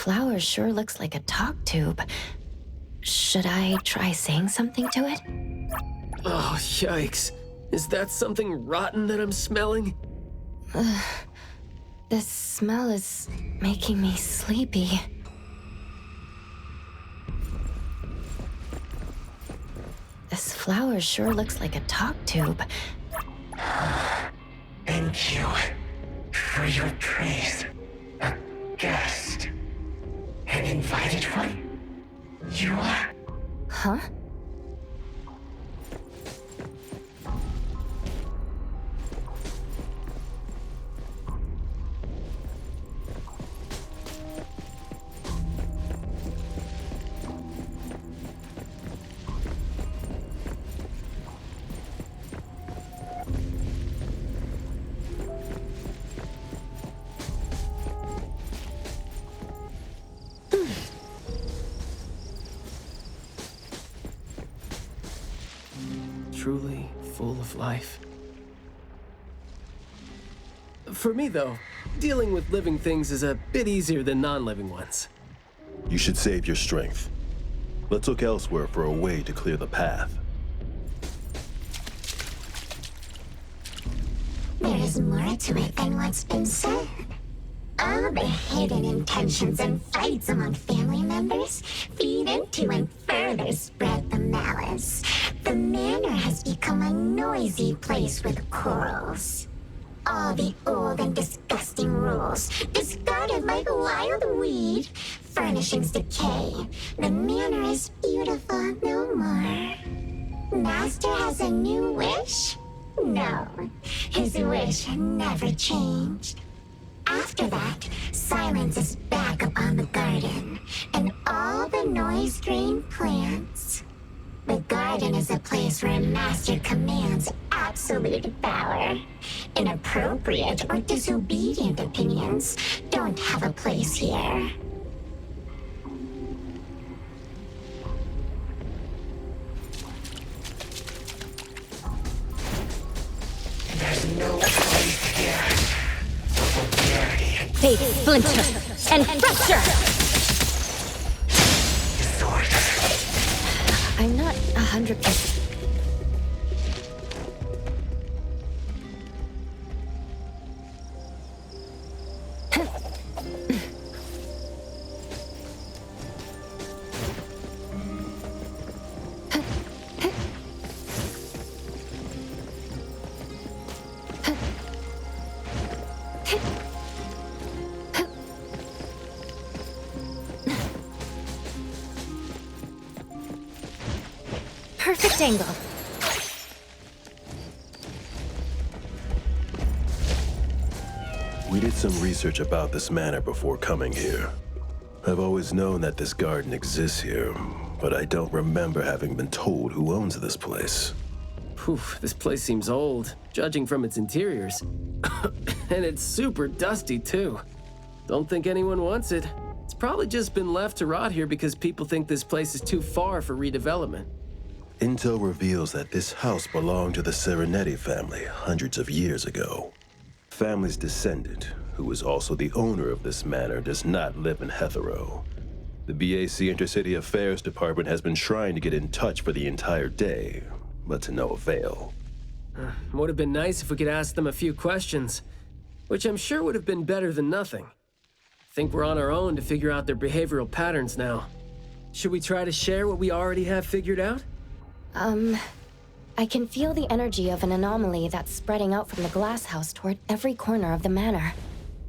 flower sure looks like a talk tube. Should I try saying something to it? Oh, yikes. Is that something rotten that I'm smelling? This smell is making me sleepy. This flower sure looks like a talk tube. Thank you for your praise. A guest. An invited one? You are? Huh? Truly full of life. For me, though, dealing with living things is a bit easier than non-living ones. You should save your strength. Let's look elsewhere for a way to clear the path. There is more to it than what's been said. All the hidden intentions and fights among family members feed into and further spread the malice. The manor has become a noisy place with quarrels. All the old and disgusting rules, discarded like wild weed. Furnishings decay. The manor is beautiful no more. Master has a new wish? No, his wish never changed. After that, silence is back upon the garden, and all the noise-drained plants. The garden is a place where Master commands absolute power. Inappropriate or disobedient opinions don't have a place here. There's no place here. Fate, splinter, and fracture! I'm not 100%. Perfect angle. We did some research about this manor before coming here. I've always known that this garden exists here, but I don't remember having been told who owns this place. Whew, this place seems old, judging from its interiors. And it's super dusty, too. Don't think anyone wants it. It's probably just been left to rot here because people think this place is too far for redevelopment. Intel reveals that this house belonged to the Serenetti family hundreds of years ago. Family's descendant, who is also the owner of this manor, does not live in Hethero. The BAC Intercity Affairs Department has been trying to get in touch for the entire day, but to no avail. Would have been nice if we could ask them a few questions, which I'm sure would have been better than nothing. I think we're on our own to figure out their behavioral patterns now. Should we try to share what we already have figured out? I can feel the energy of an anomaly that's spreading out from the glass house toward every corner of the manor.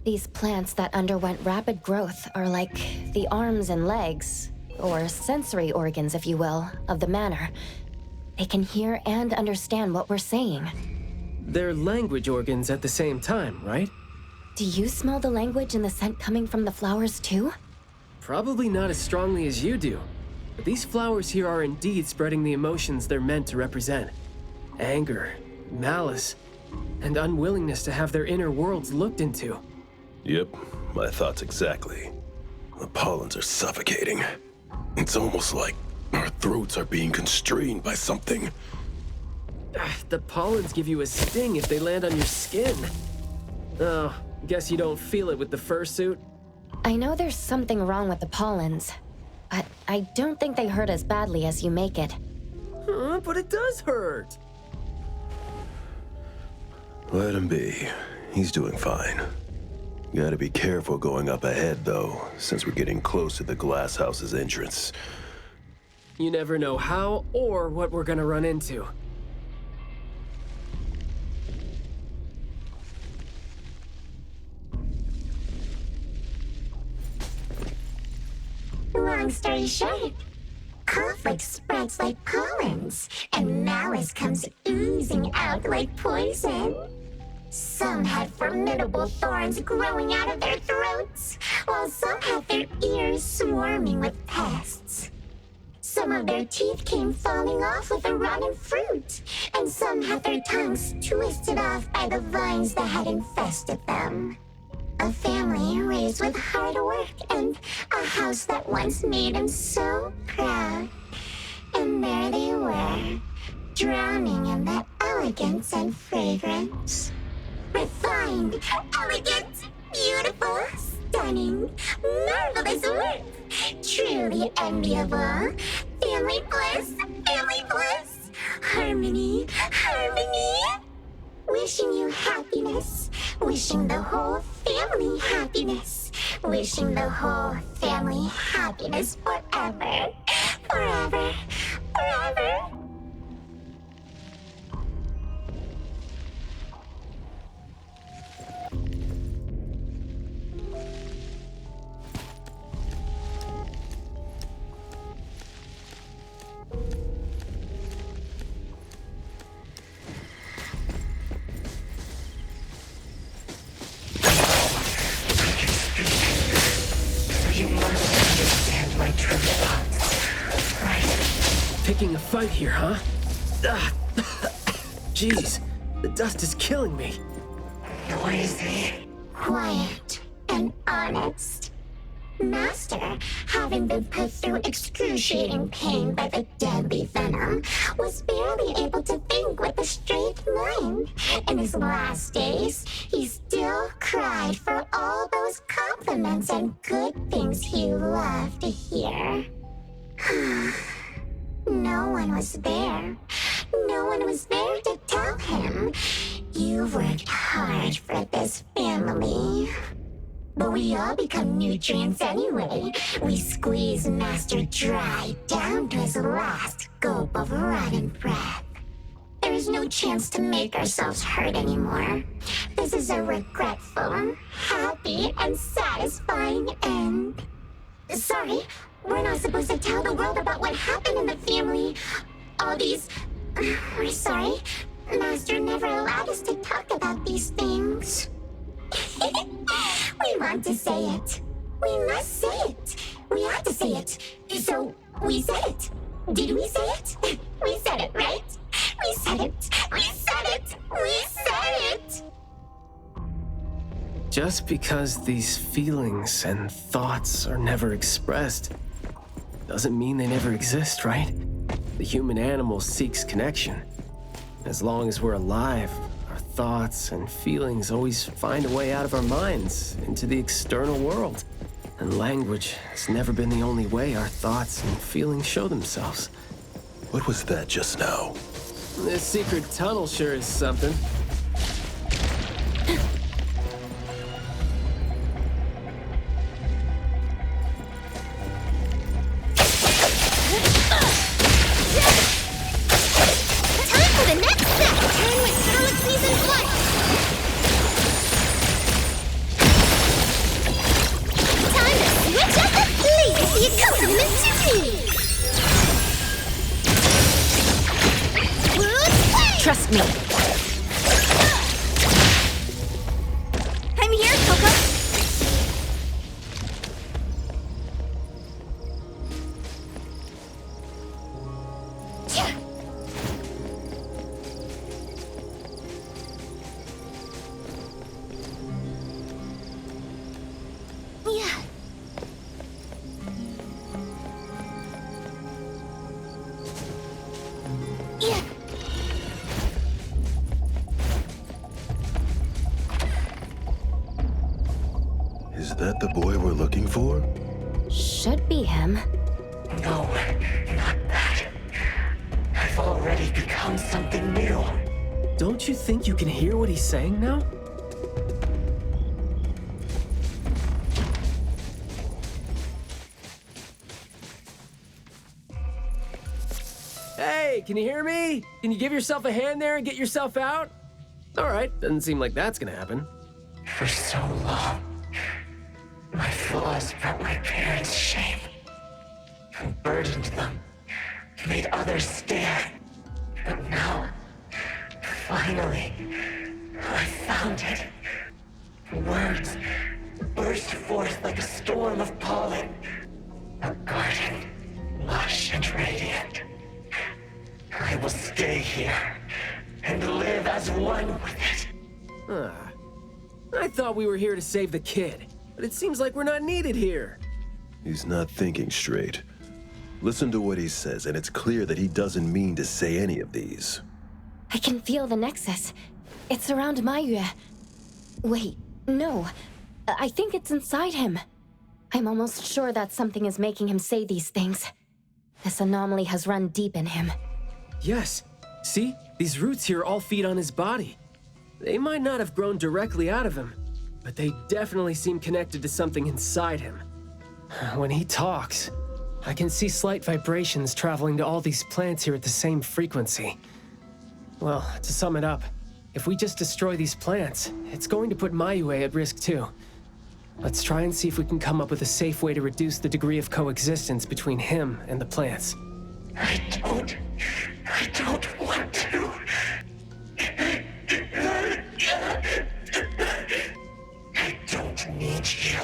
These plants that underwent rapid growth are like the arms and legs, or sensory organs, if you will, of the manor. They can hear and understand what we're saying. They're language organs at the same time, right? Do you smell the language and the scent coming from the flowers too? Probably not as strongly as you do. But these flowers here are indeed spreading the emotions they're meant to represent. Anger, malice, and unwillingness to have their inner worlds looked into. Yep, my thoughts exactly. The pollens are suffocating. It's almost like our throats are being constrained by something. The pollens give you a sting if they land on your skin. Oh, guess you don't feel it with the fursuit? I know there's something wrong with the pollens, but I don't think they hurt as badly as you make it. But it does hurt. Let him be. He's doing fine. Gotta be careful going up ahead, though, since we're getting close to the glass house's entrance. You never know how or what we're gonna run into. Long story short, conflict spreads like pollens, and malice comes oozing out like poison. Some had formidable thorns growing out of their throats, while some had their ears swarming with pests. Some of their teeth came falling off with the rotten fruit, and some had their tongues twisted off by the vines that had infested them. A family raised with hard work and a house that once made him so proud. And there they were, drowning in that elegance and fragrance. Refined, elegant, beautiful, stunning, marvelous work. Truly enviable. Family bliss, family bliss. Harmony, harmony. Wishing you happiness. Wishing the whole family happiness. Wishing the whole family happiness forever. Forever. Forever. You must understand my true thoughts. Right? Picking a fight here, huh? Jeez, the dust is killing me. Noisy. Quiet and honest. Master, having been put through excruciating pain by the deadly venom, was barely able to think with a straight mind. In his last days, he still cried for all those compliments and good things he loved to hear. No one was there. No one was there to tell him, "You've worked hard for this family." But we all become nutrients anyway. We squeeze Master dry down to his last gulp of rotten breath. There is no chance to make ourselves hurt anymore. This is a regretful, happy, and satisfying end. Sorry, we're not supposed to tell the world about what happened in the family. All these... We're sorry. Master never allowed us to talk about these things. We want to say it. We must say it. We have to say it. So, we said it. Did we say it? We said it, right? We said it. We said it. We said it. Just because these feelings and thoughts are never expressed doesn't mean they never exist, right? The human animal seeks connection. As long as we're alive, our thoughts and feelings always find a way out of our minds into the external world. And language has never been the only way our thoughts and feelings show themselves. What was that just now? This secret tunnel sure is something. Trust me. Is that the boy we're looking for? Should be him. No, not that. I've already become something new. Don't you think you can hear what he's saying now? Hey, can you hear me? Can you give yourself a hand there and get yourself out? All right, doesn't seem like that's gonna happen. For so long, my flaws brought my parents shame. I burdened them, made others stare. But now, finally, I found it. Words burst forth like a storm of pollen. A garden, lush and radiant. I will stay here and live as one with it. I thought we were here to save the kid, but it seems like we're not needed here. He's not thinking straight. Listen to what he says, and it's clear that he doesn't mean to say any of these. I can feel the nexus. It's around maiyue. Wait, no. I think it's inside him. I'm almost sure that something is making him say these things. This anomaly has run deep in him. Yes. See? These roots here all feed on his body. They might not have grown directly out of him, but they definitely seem connected to something inside him. When he talks, I can see slight vibrations traveling to all these plants here at the same frequency. Well, to sum it up, if we just destroy these plants, it's going to put maiyue at risk too. Let's try and see if we can come up with a safe way to reduce the degree of coexistence between him and the plants. I don't want to. I don't need you.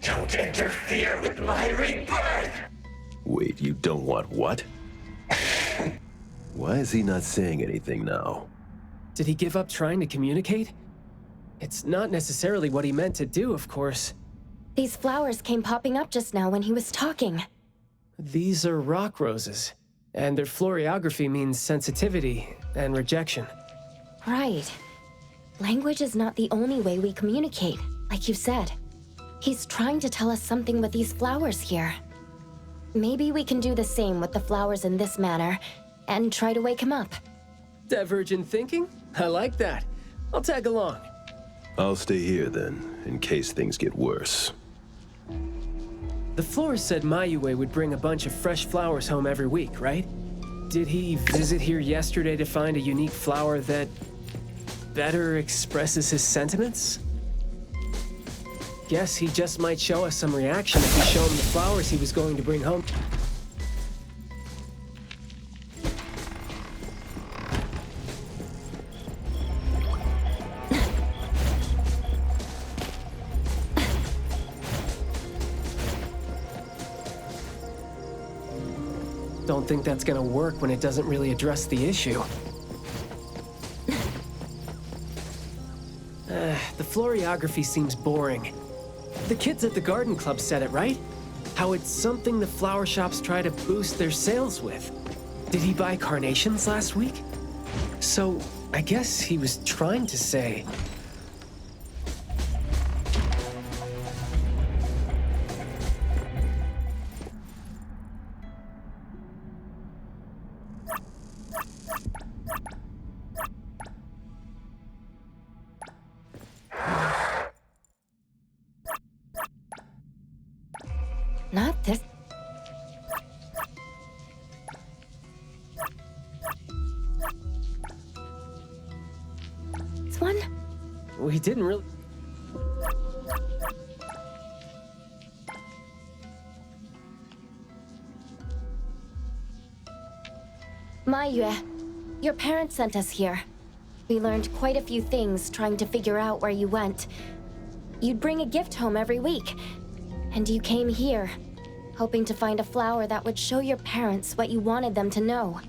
Don't interfere with my rebirth. Wait, you don't want what? Why is he not saying anything now? Did he give up trying to communicate? It's not necessarily what he meant to do, of course. These flowers came popping up just now when he was talking. These are rock roses, and their florography means sensitivity and rejection. Right. Language is not the only way we communicate, like you said. He's trying to tell us something with these flowers here. Maybe we can do the same with the flowers in this manner, and try to wake him up. Divergent thinking? I like that. I'll tag along. I'll stay here then, in case things get worse. The florist said maiyue would bring a bunch of fresh flowers home every week, right? Did he visit here yesterday to find a unique flower that better expresses his sentiments? Guess he just might show us some reaction if we show him the flowers he was going to bring home. Don't think that's gonna work when it doesn't really address the issue. The florography seems boring. The kids at the garden club said it, right? How it's something the flower shops try to boost their sales with. Did he buy carnations last week? So, I guess he was trying to say... Not this. This one? We didn't really... Maiyue, your parents sent us here. We learned quite a few things trying to figure out where you went. You'd bring a gift home every week. And you came here, hoping to find a flower that would show your parents what you wanted them to know.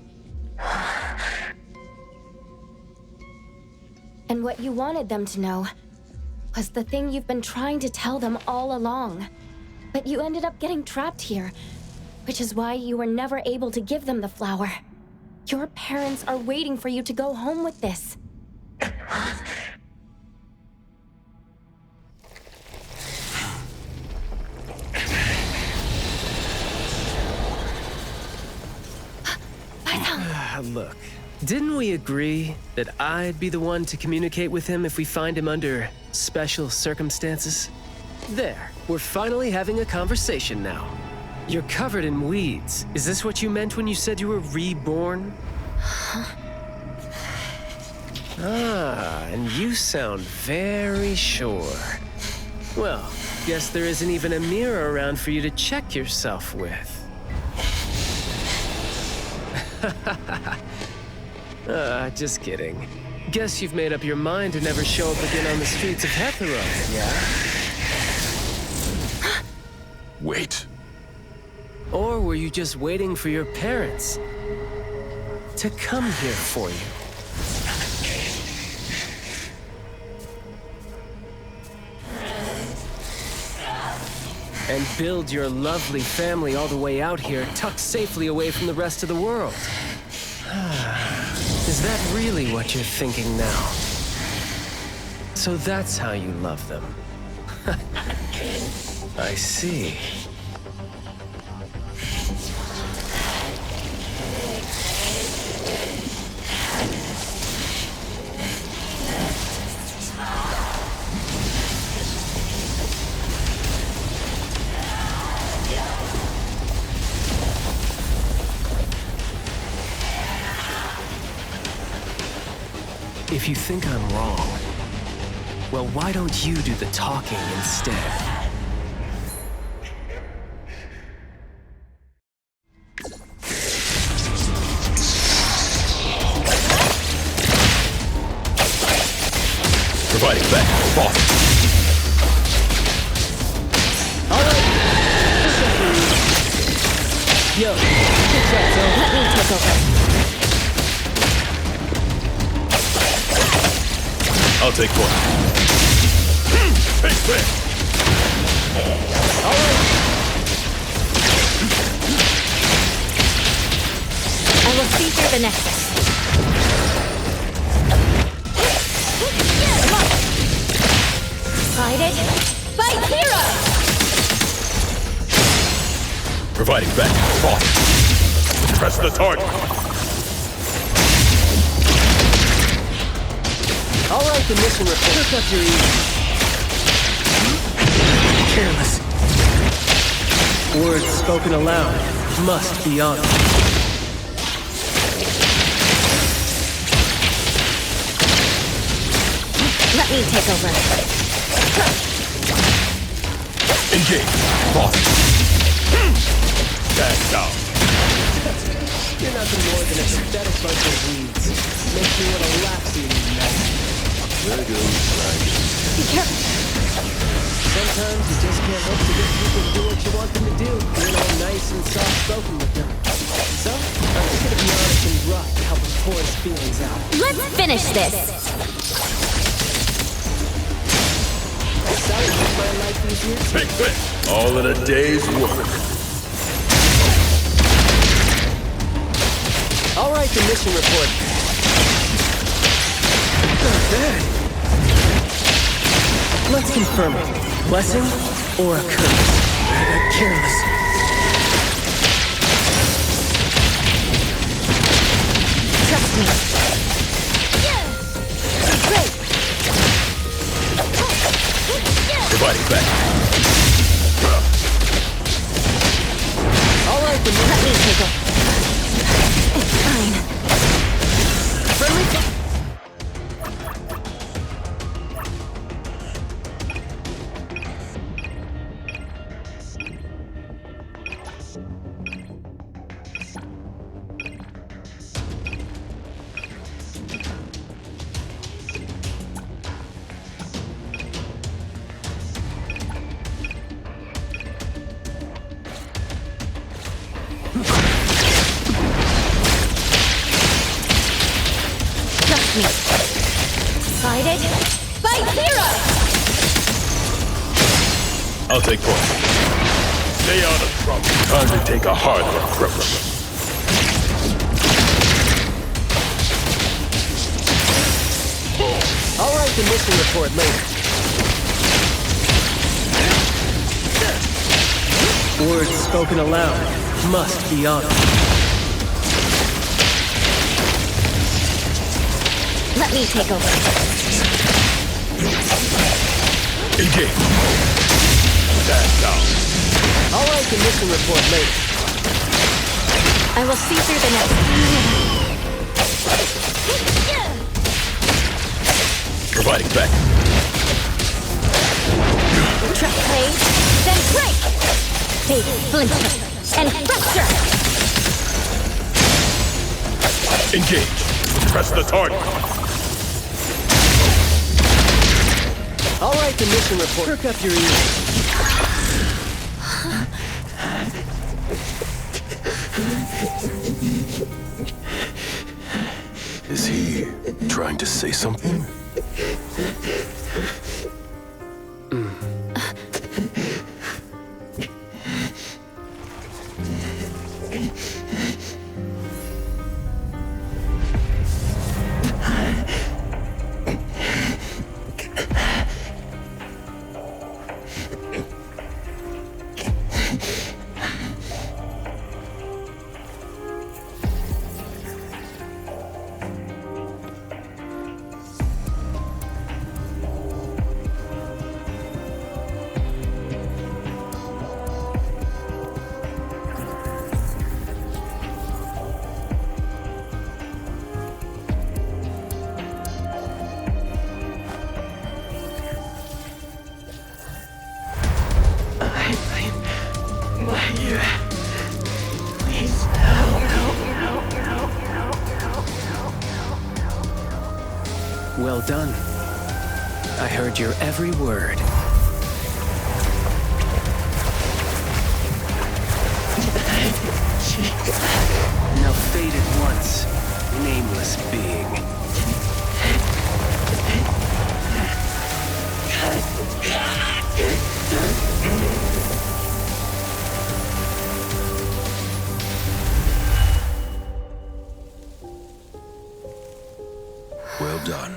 And what you wanted them to know was the thing you've been trying to tell them all along. But you ended up getting trapped here, which is why you were never able to give them the flower. Your parents are waiting for you to go home with this. Look, didn't we agree that I'd be the one to communicate with him if we find him under special circumstances? There, we're finally having a conversation now. You're covered in weeds. Is this what you meant when you said you were reborn? And you sound very sure. Well, guess there isn't even a mirror around for you to check yourself with. Just kidding. Guess you've made up your mind to never show up again on the streets of Hetero, yeah? Wait. Or were you just waiting for your parents to come here for you? And build your lovely family all the way out here, tucked safely away from the rest of the world. Is that really what you're thinking now? So that's how you love them. I see. If you think I'm wrong, well, why don't you do the talking instead? Providing back. Boss. All right. Yo, good shot, Zoe. Let me take over. I'll take point. Big swing. All right. I will see through the nexus. Fight it. Fight hero! Providing back. Boss. Press the target. All right, the mission report. Look up your ears. Careless. Words spoken aloud must be honored. Let me take over. Engage. Boss. Stand down. You're nothing more than a pathetic bunch of weeds. Makes me want to laugh seeing you night. There goes grinding. Be careful. Sometimes you just can't hope to get people to do what you want them to do, being all nice and soft-spoken with them. So, I'm just gonna be honest and rough to help him pour his feelings out. Let's finish this. Sorry to make my life easier. Big swing. All in a day's work. All right, the mission report. Not bad. Let's confirm it. Blessing or a curse? Careless. Trust me. Great. Providing back. All right, the Let me take it. It's fine. friendly. Trust me. Fight it. Fight hero! I'll take point. Stay out of trouble. Time to take a harder approach. All right, the mission report later. Words spoken aloud must be honored. Let me take over. Engage! Stand down. I'll write the mission report later. I will see through the next. Providing back. Trap blade, then break! Fade, splinter, and fracture! Engage. Press the target. I'll write the mission report. Perk up your ears. Is he trying to say something? Maiyue. Please, no. Well done. I heard your every word. Now fade at once, nameless being. Well done.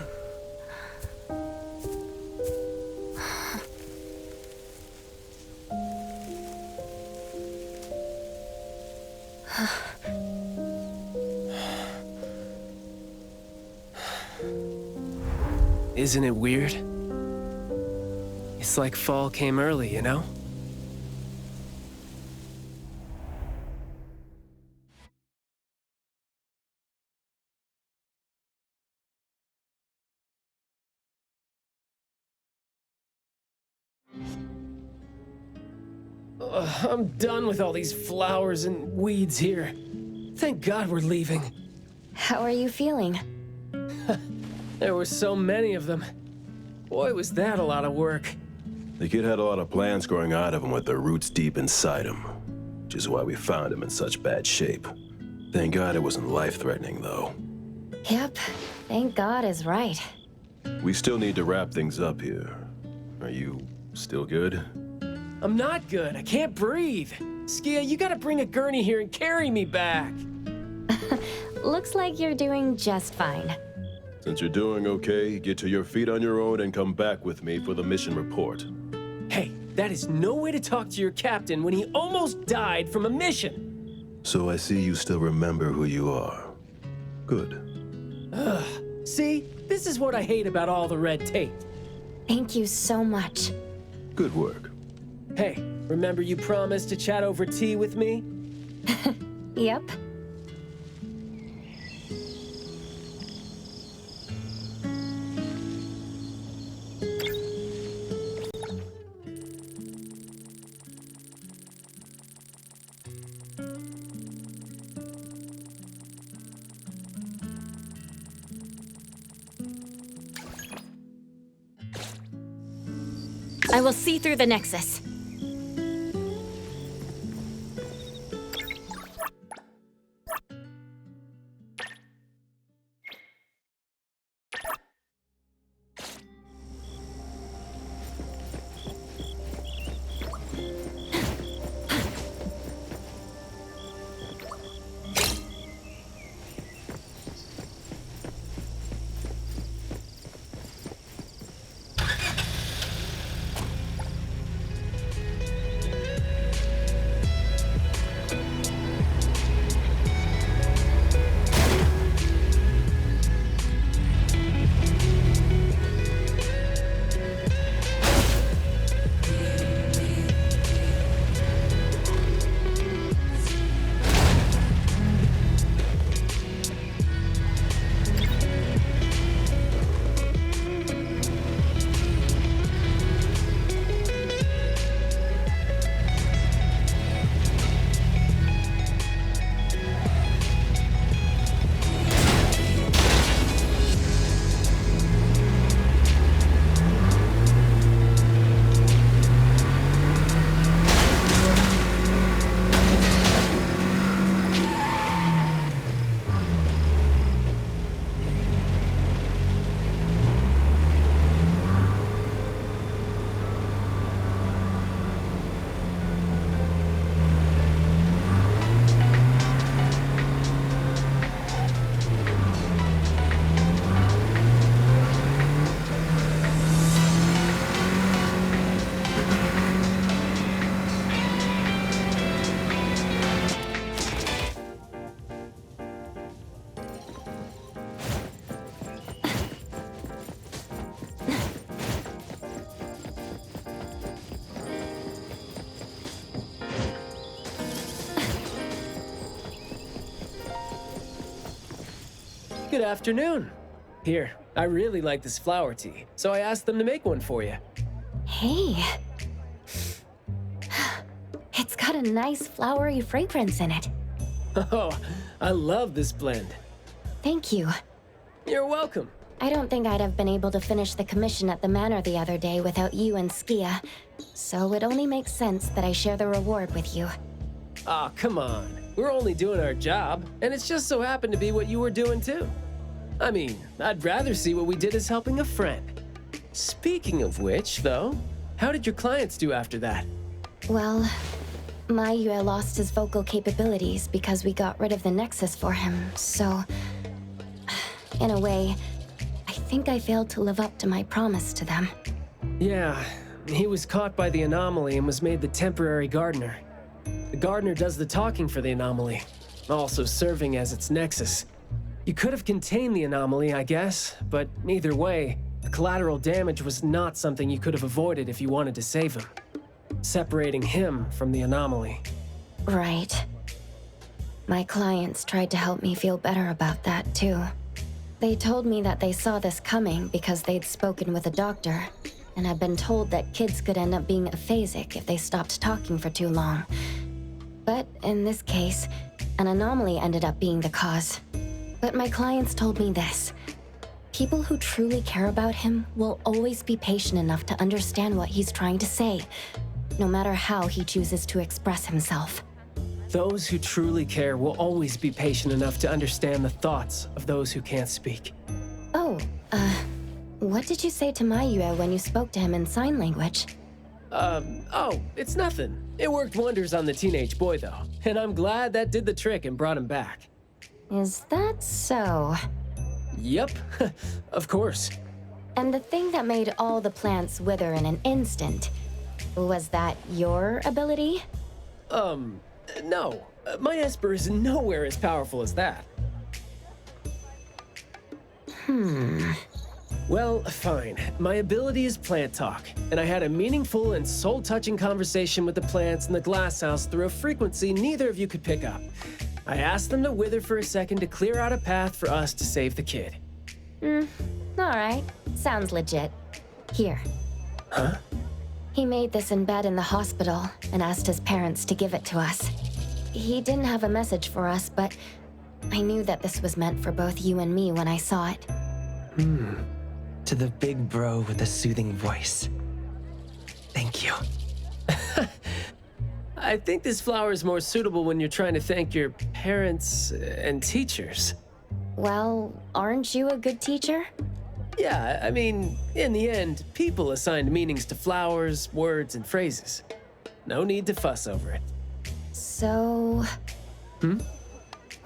Isn't it weird? It's like fall came early, you know? I'm done with all these flowers and weeds here. Thank God we're leaving. How are you feeling? There were so many of them. Boy, was that a lot of work. The kid had a lot of plants growing out of him with their roots deep inside him, which is why we found him in such bad shape. Thank God it wasn't life-threatening, though. Yep, thank God is right. We still need to wrap things up here. Are you still good? I'm not good. I can't breathe. Skia, you gotta bring a gurney here and carry me back. Looks like you're doing just fine. Since you're doing okay, get to your feet on your own and come back with me for the mission report. Hey, that is no way to talk to your captain when he almost died from a mission. So I see you still remember who you are. Good. See, this is what I hate about all the red tape. Thank you so much. Good work. Hey, remember you promised to chat over tea with me? Yep. I will see through the Nexus. Good afternoon. Here, I really like this flower tea, so I asked them to make one for you. Hey. It's got a nice flowery fragrance in it. Oh, I love this blend. Thank you. You're welcome. I don't think I'd have been able to finish the commission at the manor the other day without you and Skia, so it only makes sense that I share the reward with you. Aw, come on. We're only doing our job, and it's just so happened to be what you were doing too. I mean, I'd rather see what we did as helping a friend. Speaking of which, though, how did your clients do after that? Well, Maiyue lost his vocal capabilities because we got rid of the Nexus for him, so... In a way, I think I failed to live up to my promise to them. Yeah, he was caught by the anomaly and was made the temporary gardener. The gardener does the talking for the anomaly, also serving as its nexus. You could have contained the anomaly, I guess, but either way, the collateral damage was not something you could have avoided if you wanted to save him. Separating him from the anomaly. Right. My clients tried to help me feel better about that, too. They told me that they saw this coming because they'd spoken with a doctor, and had been told that kids could end up being aphasic if they stopped talking for too long. But in this case, an anomaly ended up being the cause. But my clients told me this. People who truly care about him will always be patient enough to understand what he's trying to say, no matter how he chooses to express himself. Those who truly care will always be patient enough to understand the thoughts of those who can't speak. Oh, what did you say to Maiyue when you spoke to him in sign language? Oh, it's nothing. It worked wonders on the teenage boy, though, and I'm glad that did the trick and brought him back. Is that so? Yep, of course. And the thing that made all the plants wither in an instant, was that your ability? No. My Esper is nowhere as powerful as that. Well, fine. My ability is plant talk, and I had a meaningful and soul-touching conversation with the plants in the glass house through a frequency neither of you could pick up. I asked them to wither for a second to clear out a path for us to save the kid. Alright. Sounds legit. Here. Huh? He made this in bed in the hospital and asked his parents to give it to us. He didn't have a message for us, but I knew that this was meant for both you and me when I saw it. To the big bro with a soothing voice. Thank you. I think this flower is more suitable when you're trying to thank your parents and teachers. Well, aren't you a good teacher? Yeah, I mean, in the end, people assigned meanings to flowers, words, and phrases. No need to fuss over it. So... When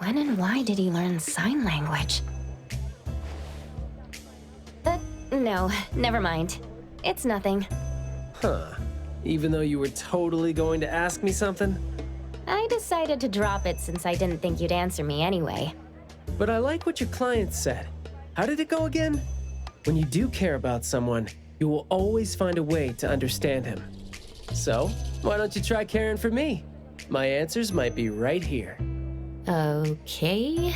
and why did he learn sign language? No, never mind. It's nothing. Huh. Even though you were totally going to ask me something? I decided to drop it since I didn't think you'd answer me anyway. But I like what your client said. How did it go again? When you do care about someone, you will always find a way to understand him. So, why don't you try caring for me? My answers might be right here. Okay.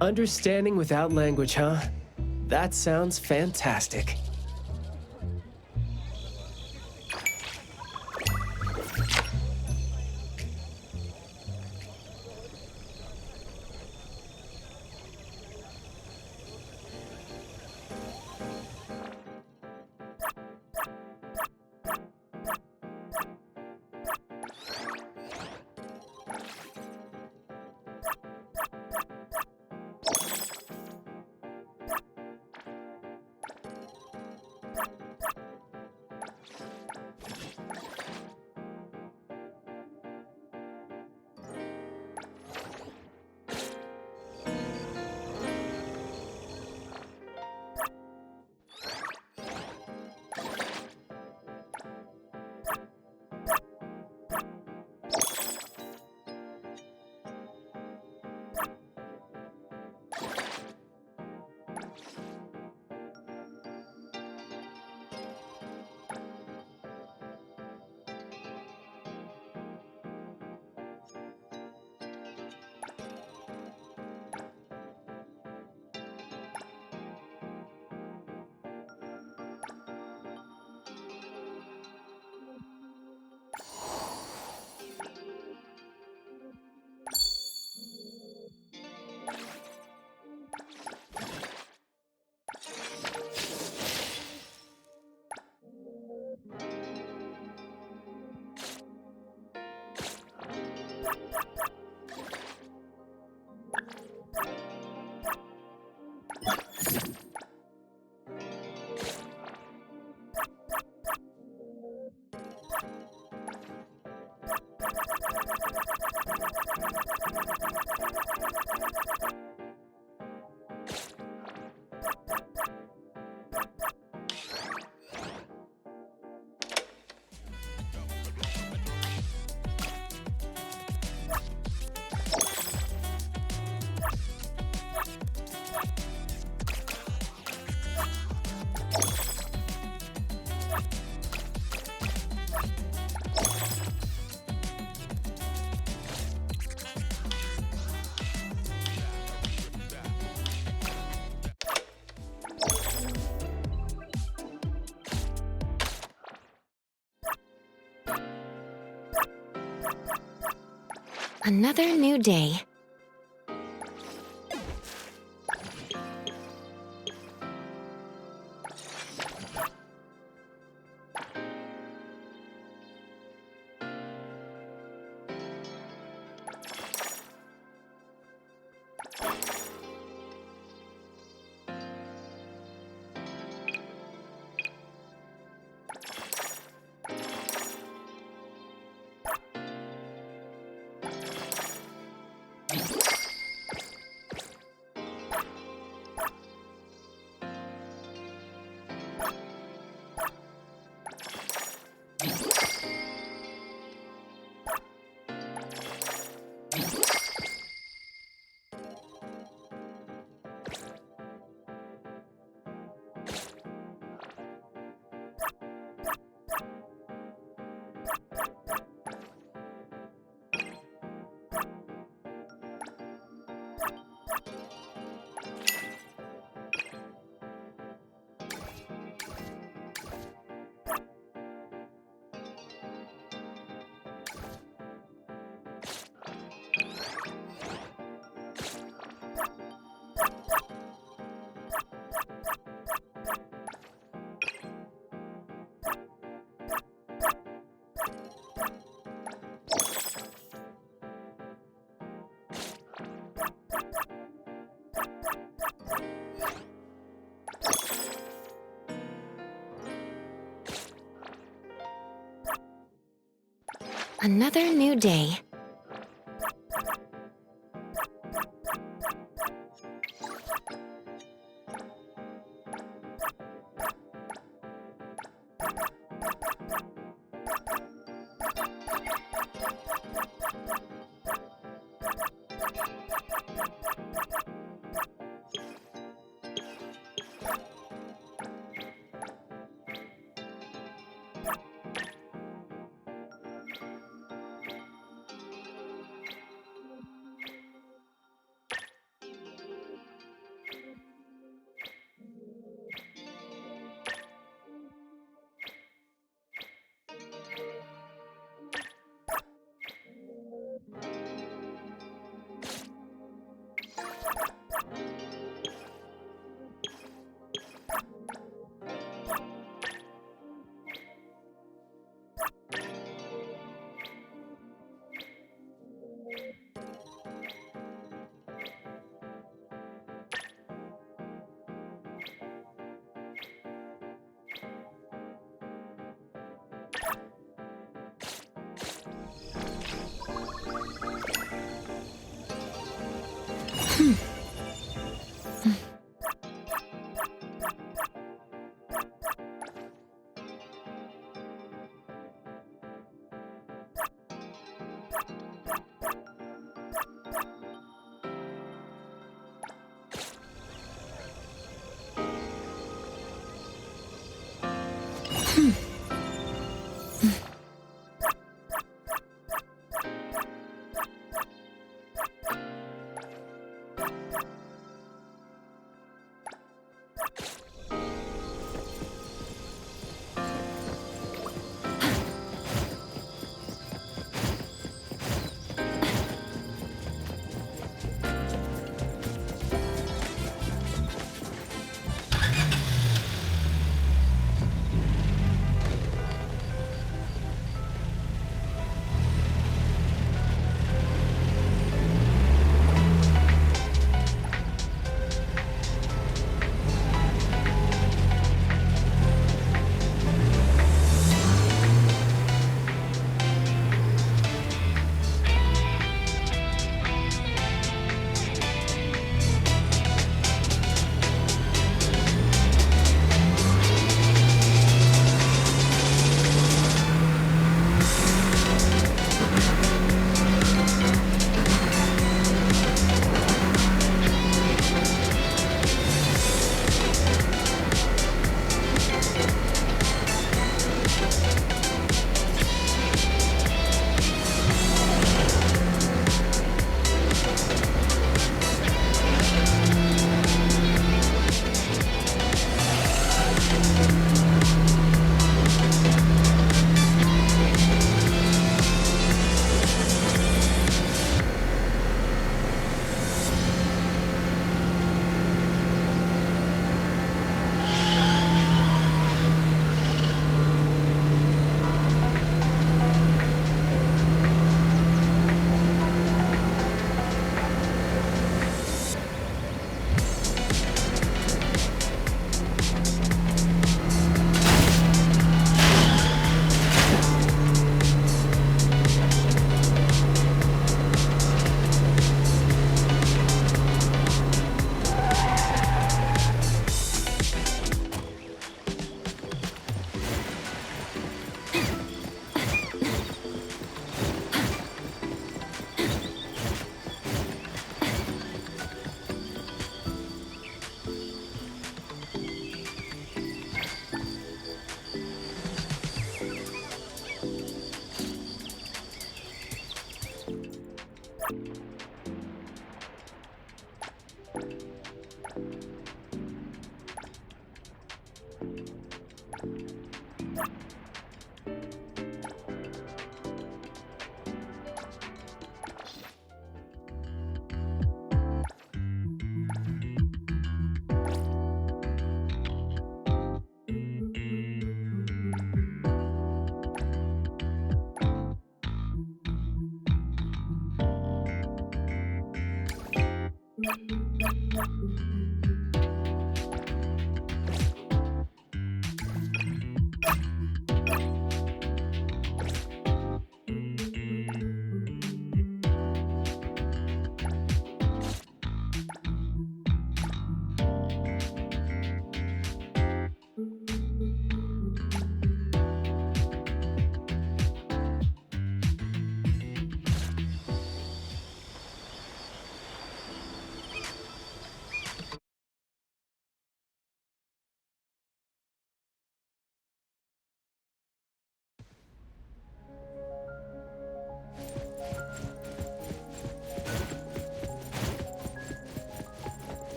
Understanding without language, huh? That sounds fantastic. Another new day. Another new day.